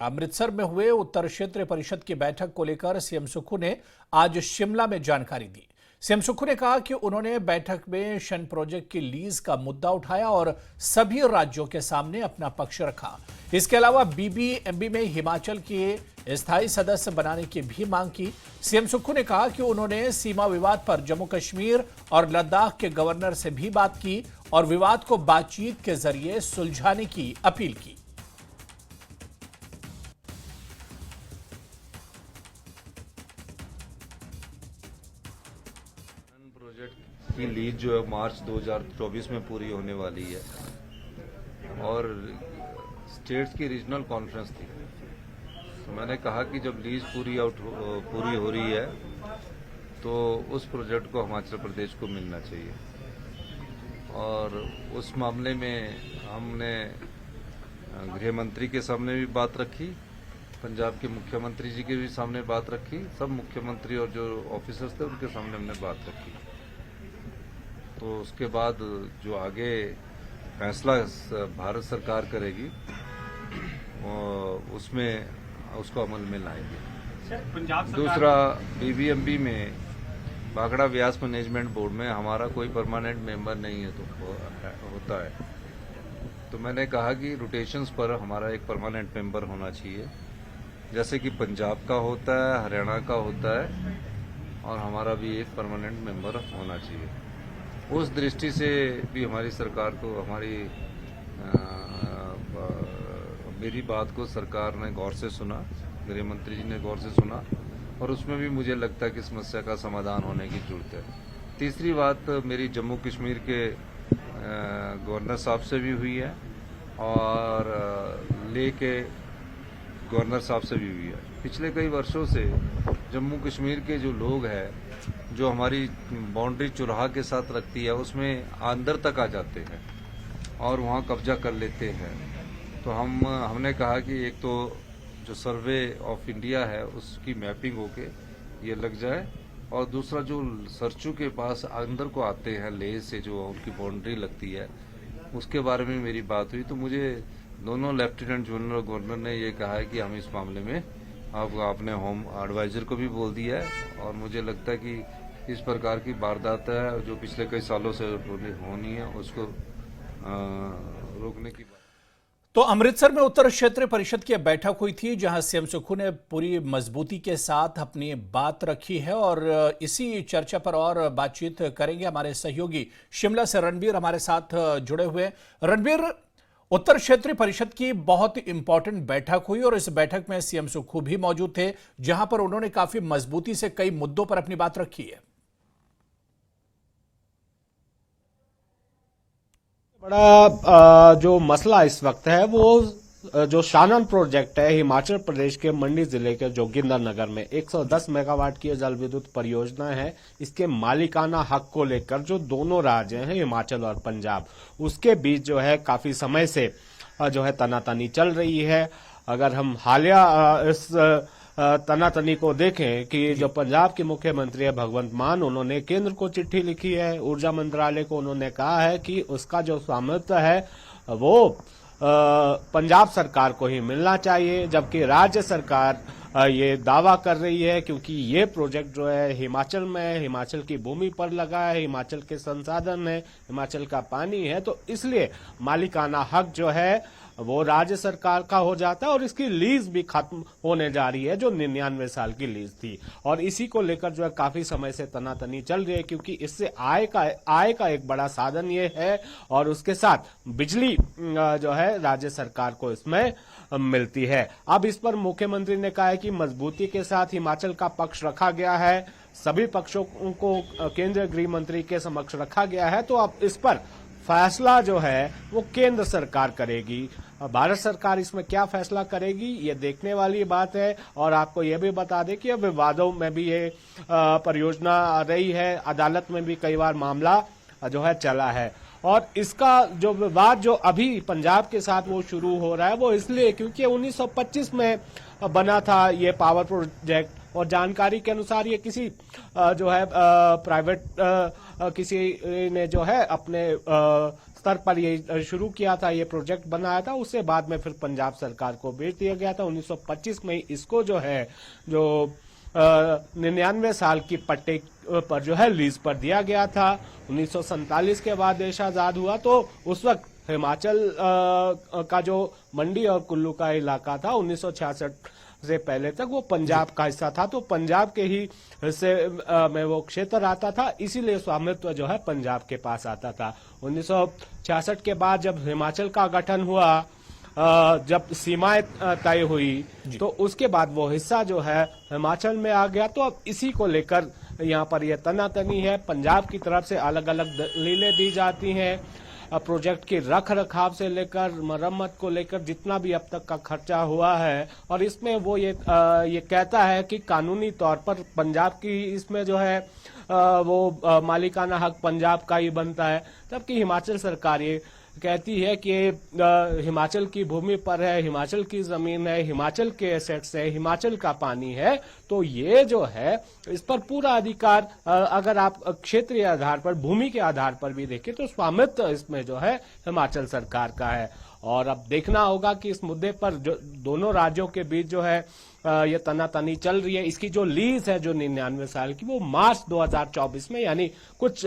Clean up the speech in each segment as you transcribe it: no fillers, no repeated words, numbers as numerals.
अमृतसर में हुए उत्तर क्षेत्रीय परिषद की बैठक को लेकर सीएम सुक्खू ने आज शिमला में जानकारी दी। सीएम सुक्खू ने कहा कि उन्होंने बैठक में शन प्रोजेक्ट की लीज का मुद्दा उठाया और सभी राज्यों के सामने अपना पक्ष रखा। इसके अलावा बीबीएमबी में हिमाचल के स्थायी सदस्य बनाने की भी मांग की। सीएम सुक्खू ने कहा कि उन्होंने सीमा विवाद पर जम्मू कश्मीर और लद्दाख के गवर्नर से भी बात की और विवाद को बातचीत के जरिए सुलझाने की अपील की। प्रोजेक्ट की लीज जो है मार्च 2024 में पूरी होने वाली है और स्टेट्स की रीजनल कॉन्फ्रेंस थी। तो मैंने कहा कि जब लीज पूरी हो रही है तो उस प्रोजेक्ट को हिमाचल प्रदेश को मिलना चाहिए और उस मामले में हमने गृह मंत्री के सामने भी बात रखी, पंजाब के मुख्यमंत्री जी के भी सामने बात रखी, सब मुख्यमंत्री और जो ऑफिसर्स थे उनके सामने हमने बात रखी। तो उसके बाद जो आगे फैसला भारत सरकार करेगी उसमें उसको अमल में लाएंगे। दूसरा, बीबीएमबी में भाखड़ा व्यास मैनेजमेंट बोर्ड में हमारा कोई परमानेंट मेंबर नहीं है, तो होता है। तो मैंने कहा कि रोटेशंस पर हमारा एक परमानेंट मेंबर होना चाहिए, जैसे कि पंजाब का होता है, हरियाणा का होता है, और हमारा भी एक परमानेंट मेंबर होना चाहिए। उस दृष्टि से भी हमारी सरकार को मेरी बात को सरकार ने गौर से सुना, गृह मंत्री जी ने गौर से सुना और उसमें भी मुझे लगता है कि समस्या का समाधान होने की जरूरत है। तीसरी बात मेरी जम्मू कश्मीर के गवर्नर साहब से भी हुई है और लेह के गवर्नर साहब से भी हुई है। पिछले कई वर्षों से जम्मू कश्मीर के जो लोग हैं, जो हमारी बाउंड्री चुराहा के साथ रखती है, उसमें अंदर तक आ जाते हैं और वहाँ कब्जा कर लेते हैं। तो हमने कहा कि एक तो जो सर्वे ऑफ इंडिया है उसकी मैपिंग होके ये लग जाए, और दूसरा जो सरचू के पास अंदर को आते हैं लेह से, जो उनकी बाउंड्री लगती है, उसके बारे में मेरी बात हुई। तो मुझे दोनों लेफ्टिनेंट जनरल और गवर्नर ने ये कहा है कि हम इस मामले में आपने होम एडवाइजर को भी बोल दिया है और मुझे लगता है कि इस प्रकार की वारदात है जो पिछले कई सालों से होनी है, उसको रोकने की बात। तो अमृतसर में उत्तर क्षेत्रीय परिषद की बैठक हुई थी, जहां सीएम सुक्खू ने पूरी मजबूती के साथ अपनी बात रखी है और इसी चर्चा पर और बातचीत करेंगे हमारे सहयोगी शिमला से रणबीर हमारे साथ जुड़े हुए। रणबीर, उत्तर क्षेत्रीय परिषद की बहुत इंपॉर्टेंट बैठक हुई और इस बैठक में सीएम सुक्खू भी मौजूद थे, जहां पर उन्होंने काफी मजबूती से कई मुद्दों पर अपनी बात रखी है। बड़ा जो मसला इस वक्त है वो जो शानन प्रोजेक्ट है हिमाचल प्रदेश के मंडी जिले के जोगिंदर नगर में 110 मेगावाट की जल विद्युत परियोजना है। इसके मालिकाना हक को लेकर जो दोनों राज्य हैं हिमाचल और पंजाब, उसके बीच जो है काफी समय से जो है तनातनी चल रही है। अगर हम हालिया इस तनातनी को देखें कि जो पंजाब के मुख्यमंत्री है भगवंत मान, उन्होंने केंद्र को चिट्ठी लिखी है, ऊर्जा मंत्रालय को उन्होंने कहा है कि उसका जो स्वामित्व है वो पंजाब सरकार को ही मिलना चाहिए, जबकि राज्य सरकार ये दावा कर रही है क्योंकि ये प्रोजेक्ट जो है हिमाचल में है, हिमाचल की भूमि पर लगा है, हिमाचल के संसाधन है, हिमाचल का पानी है, तो इसलिए मालिकाना हक जो है वो राज्य सरकार का हो जाता है और इसकी लीज भी खत्म होने जा रही है, जो 99 साल की लीज थी। और इसी को लेकर जो है काफी समय से तनातनी चल रही है क्योंकि इससे आय का एक बड़ा साधन ये है और उसके साथ बिजली जो है राज्य सरकार को इसमें मिलती है। अब इस पर मुख्यमंत्री ने कहा है कि मजबूती के साथ हिमाचल का पक्ष रखा गया है, सभी पक्षों को केंद्रीय गृह मंत्री के समक्ष रखा गया है, तो अब इस पर फैसला जो है वो केंद्र सरकार करेगी। भारत सरकार इसमें क्या फैसला करेगी ये देखने वाली बात है। और आपको ये भी बता दें कि अब विवादों में भी ये परियोजना रही है, अदालत में भी कई बार मामला जो है चला है। और इसका जो विवाद जो अभी पंजाब के साथ वो शुरू हो रहा है वो इसलिए क्योंकि 1925 में बना था ये पावर प्रोजेक्ट, और जानकारी के अनुसार ये किसी जो है प्राइवेट किसी ने जो है अपने स्तर पर ये शुरू किया था, ये प्रोजेक्ट बनाया था, उसे बाद में फिर पंजाब सरकार को बेच दिया गया था। 1925 में इसको जो है 99 साल की पट्टे पर जो है लीज पर दिया गया था। 1947 के बाद देश आजाद हुआ तो उस वक्त हिमाचल का जो मंडी और कुल्लू का इलाका था 1966 से पहले तक वो पंजाब का हिस्सा था, तो पंजाब के ही हिस्से में वो क्षेत्र आता था, इसीलिए स्वामित्व जो है पंजाब के पास आता था। 1966 के बाद जब हिमाचल का गठन हुआ, जब सीमाएं तय हुई, तो उसके बाद वो हिस्सा जो है हिमाचल में आ गया। तो अब इसी को लेकर यहाँ पर यह तनातनी है। पंजाब की तरफ से अलग अलग दलीलें दी जाती हैं, प्रोजेक्ट की रख रखाव से लेकर मरम्मत को लेकर जितना भी अब तक का खर्चा हुआ है, और इसमें वो ये कहता है कि कानूनी तौर पर पंजाब की इसमें जो है वो मालिकाना हक पंजाब का ही बनता है, जबकि हिमाचल सरकार ये कहती है कि हिमाचल की भूमि पर है, हिमाचल की जमीन है, हिमाचल के एसेट्स है, हिमाचल का पानी है, तो ये जो है इस पर पूरा अधिकार, अगर आप क्षेत्रीय आधार पर, भूमि के आधार पर भी देखें तो स्वामित्व इसमें जो है हिमाचल सरकार का है। और अब देखना होगा कि इस मुद्दे पर जो दोनों राज्यों के बीच जो है ये तनातनी चल रही है, इसकी जो लीज है जो 99 साल की, वो मार्च 2024 में यानी कुछ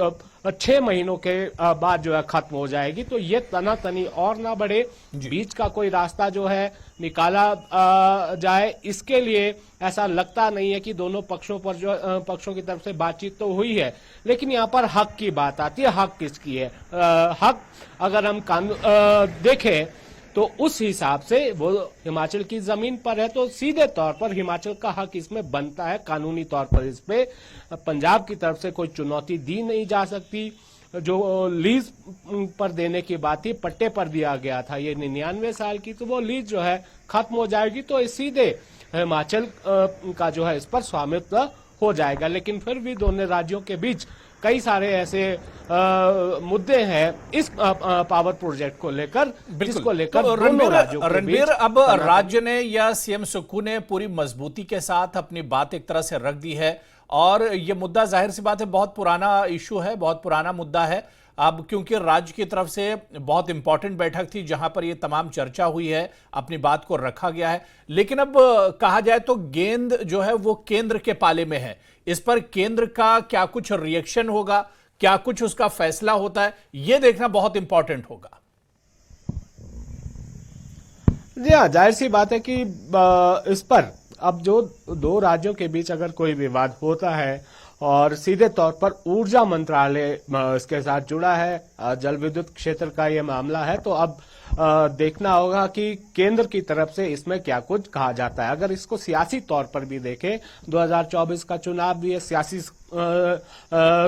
6 महीनों के बाद जो है खत्म हो जाएगी। तो ये तनातनी और ना बढ़े, बीच का कोई रास्ता जो है निकाला जाए, इसके लिए ऐसा लगता नहीं है कि दोनों पक्षों पर जो पक्षों की तरफ से बातचीत तो हुई है, लेकिन यहाँ पर हक की बात आती है। हक किसकी है? हक अगर हम कानून देखें तो उस हिसाब से वो हिमाचल की जमीन पर है, तो सीधे तौर पर हिमाचल का हक इसमें बनता है। कानूनी तौर पर इस पे पंजाब की तरफ से कोई चुनौती दी नहीं जा सकती। जो लीज पर देने की बात थी, पट्टे पर दिया गया था ये 99 साल की, तो वो लीज जो है खत्म हो जाएगी, तो सीधे हिमाचल का जो है इस पर स्वामित्व हो जाएगा। लेकिन फिर भी दोनों राज्यों के बीच कई सारे ऐसे मुद्दे हैं इस पावर प्रोजेक्ट को लेकर, जिसको लेकर तो दोनों राज्यों के रणबीर, बीच अब राज्य ने या सीएम सुक्खू ने पूरी मजबूती के साथ अपनी बात एक तरह से रख दी है, और ये मुद्दा जाहिर सी बात है बहुत पुराना इशू है, बहुत पुराना मुद्दा है। अब क्योंकि राज्य की तरफ से बहुत इंपॉर्टेंट बैठक थी जहां पर ये तमाम चर्चा हुई है, अपनी बात को रखा गया है, लेकिन अब कहा जाए तो गेंद जो है वो केंद्र के पाले में है। इस पर केंद्र का क्या कुछ रिएक्शन होगा, क्या कुछ उसका फैसला होता है, यह देखना बहुत इंपॉर्टेंट होगा। जी हाँ, जाहिर सी बात है कि इस पर अब जो दो राज्यों के बीच अगर कोई विवाद होता है और सीधे तौर पर ऊर्जा मंत्रालय इसके साथ जुड़ा है, जल विद्युत क्षेत्र का ये मामला है, तो अब देखना होगा कि केंद्र की तरफ से इसमें क्या कुछ कहा जाता है। अगर इसको सियासी तौर पर भी देखें, 2024 का चुनाव भी है, सियासी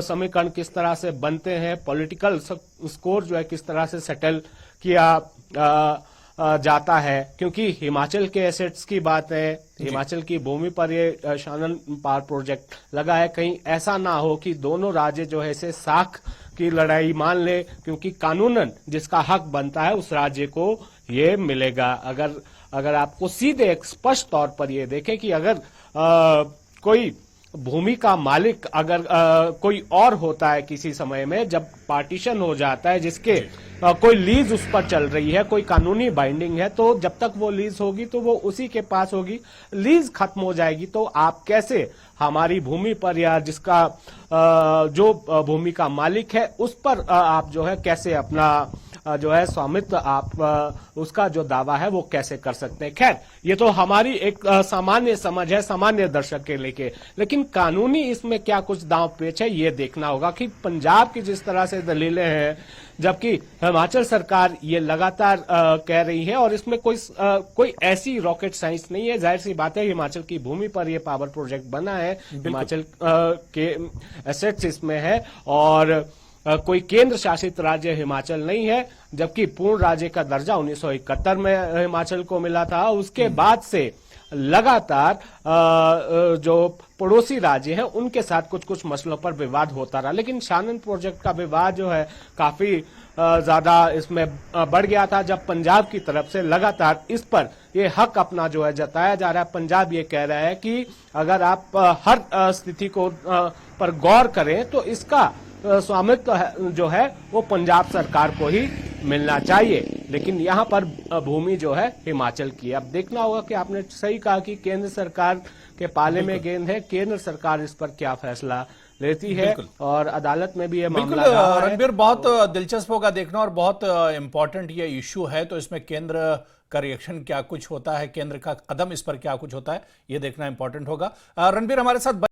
समीकरण किस तरह से बनते हैं, पॉलिटिकल स्कोर जो है किस तरह से सेटल किया जाता है, क्योंकि हिमाचल के एसेट्स की बात है, हिमाचल की भूमि पर ये शानन पावर प्रोजेक्ट लगा है। कहीं ऐसा ना हो कि दोनों राज्य जो है इसे साख की लड़ाई मान ले, क्योंकि कानूनन जिसका हक बनता है उस राज्य को ये मिलेगा। अगर आपको सीधे एक स्पष्ट तौर पर ये देखें कि अगर कोई भूमि का मालिक अगर कोई और होता है किसी समय में, जब पार्टीशन हो जाता है जिसके कोई लीज उस पर चल रही है, कोई कानूनी बाइंडिंग है, तो जब तक वो लीज होगी तो वो उसी के पास होगी। लीज खत्म हो जाएगी तो आप कैसे हमारी भूमि पर या जिसका जो भूमि का मालिक है उस पर आप जो है कैसे अपना जो है स्वामित्व आप उसका जो दावा है वो कैसे कर सकते हैं। खैर, ये तो हमारी एक सामान्य समझ है, सामान्य दर्शक के लेके, लेकिन कानूनी इसमें क्या कुछ दांव पेच है ये देखना होगा कि पंजाब की जिस तरह से दलीलें हैं, जबकि हिमाचल सरकार ये लगातार कह रही है, और इसमें कोई ऐसी रॉकेट साइंस नहीं है। जाहिर सी बात है हिमाचल की भूमि पर यह पावर प्रोजेक्ट बना है, हिमाचल के एसेट्स इसमें है, और कोई केंद्र शासित राज्य हिमाचल नहीं है, जबकि पूर्ण राज्य का दर्जा 1971 में हिमाचल को मिला था। उसके बाद से लगातार जो पड़ोसी राज्य हैं उनके साथ कुछ कुछ मसलों पर विवाद होता रहा, लेकिन शानन प्रोजेक्ट का विवाद जो है काफी ज्यादा इसमें बढ़ गया था, जब पंजाब की तरफ से लगातार इस पर ये हक अपना जो है जताया जा रहा है। पंजाब ये कह रहा है कि अगर आप हर स्थिति को पर गौर करें तो इसका स्वामित्व जो है वो पंजाब सरकार को ही मिलना चाहिए। लेकिन यहाँ पर भूमि जो है हिमाचल की है। अब देखना होगा कि आपने सही कहा कि केंद्र सरकार के पाले में गेंद है, केंद्र सरकार इस पर क्या फैसला लेती है और अदालत में भी ये बिल्कुल मामला रहा है। रणबीर, बहुत दिलचस्प होगा देखना और बहुत इंपॉर्टेंट ये इश्यू है, तो इसमें केंद्र का रिएक्शन क्या कुछ होता है, केंद्र का कदम इस पर क्या कुछ होता है, ये देखना इंपॉर्टेंट होगा। रणबीर हमारे साथ